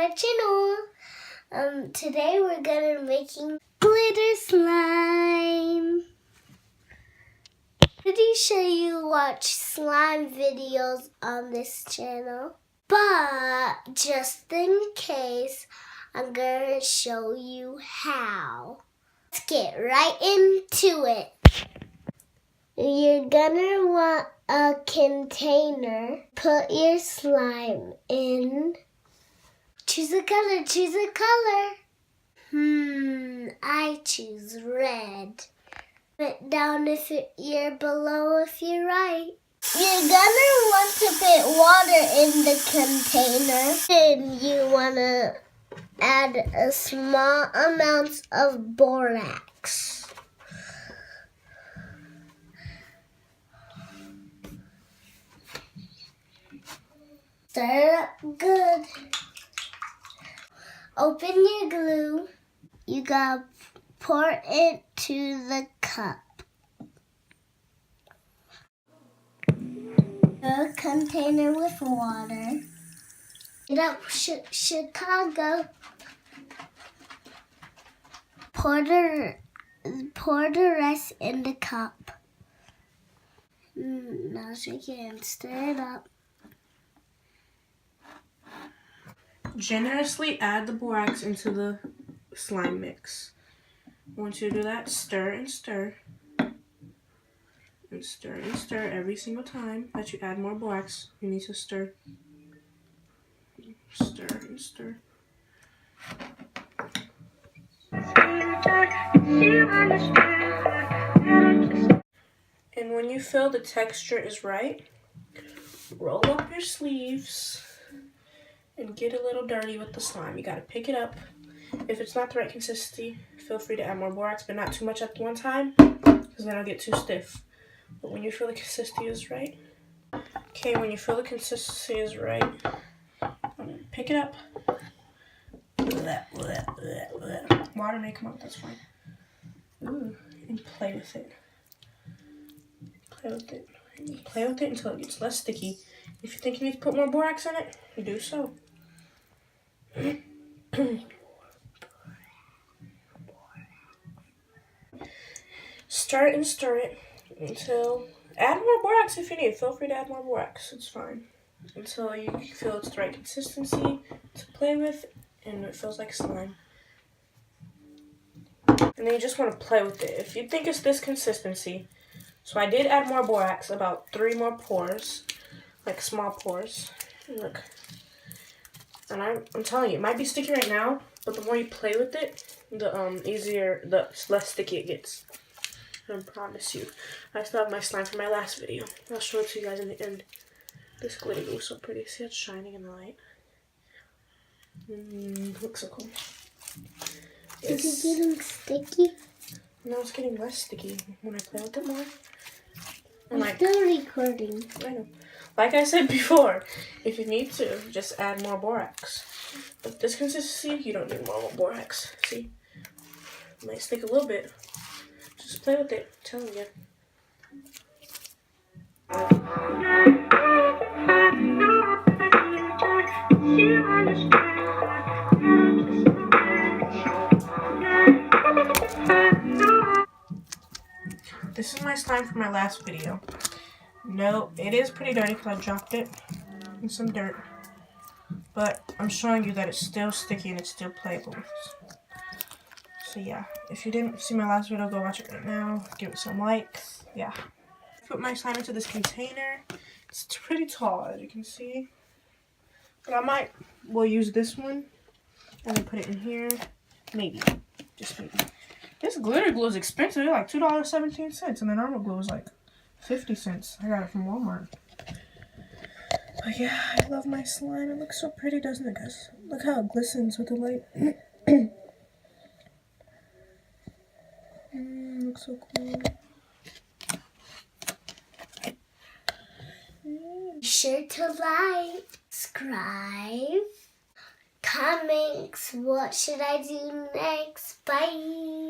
our channel. Today we're gonna making glitter slime. Pretty sure you watch slime videos on this channel, but just in case, I'm gonna show you how. Let's get right into it. You're gonna want a container. Put your slime in. Choose a color, choose a color. I choose red. Put down if you're below if you're right. You're gonna want to put water in the container. And you wanna add a small amount of borax. Stir it up good. Open your glue. You gotta pour it to the cup. Fill a container with water. Get up, Chicago. Pour the rest in the cup. Now shake it and stir it up. Generously add the borax into the slime mix. Once you do that, stir and stir. And stir and stir every single time that you add more borax. You need to stir. Stir and stir. And when you feel the texture is right, roll up your sleeves and get a little dirty with the slime. You gotta pick it up. If it's not the right consistency, feel free to add more borax, but not too much at one time, because then it'll get too stiff. But when you feel the consistency is right, when you feel the consistency is right, pick it up. Water may come out, that's fine. And play with it. Play with it. Play with it until it gets less sticky. If you think you need to put more borax in it, you do so. Stir it and stir it until, add more borax if you need. Feel free to add more borax, it's fine. Until you feel it's the right consistency to play with and it feels like slime. And then you just want to play with it. If you think it's this consistency, so I did add more borax, about 3 more pores, like small pores. Look. And I'm telling you, it might be sticky right now, but the more you play with it, the less sticky it gets. I promise you. I still have my slime from my last video. I'll show it to you guys in the end. This glitter glue is so pretty. See how it's shining in the light? Looks so cool. Is it getting sticky? No, it's getting less sticky when I play with it more. I'm still recording. I know. Like I said before, if you need to, just add more borax. But this consistency, you don't need more borax. See? It might stick a little bit. Just play with it. I'm telling you. This is my slime from my last video. No, it is pretty dirty because I dropped it in some dirt. But I'm showing you that it's still sticky and it's still playable. So yeah, if you didn't see my last video, go watch it right now. Give it some likes. Yeah. Put my slime into this container. It's pretty tall, as you can see. But I will use this one and then put it in here. Maybe. Just maybe. This glitter glue is expensive. It's like $2.17, and the normal glue is like 50 cents. I got it from Walmart. But yeah, I love my slime. It looks so pretty, doesn't it, guys? Look how it glistens with the light. Looks so cool. Be sure to like, subscribe, comments. What should I do next? Bye.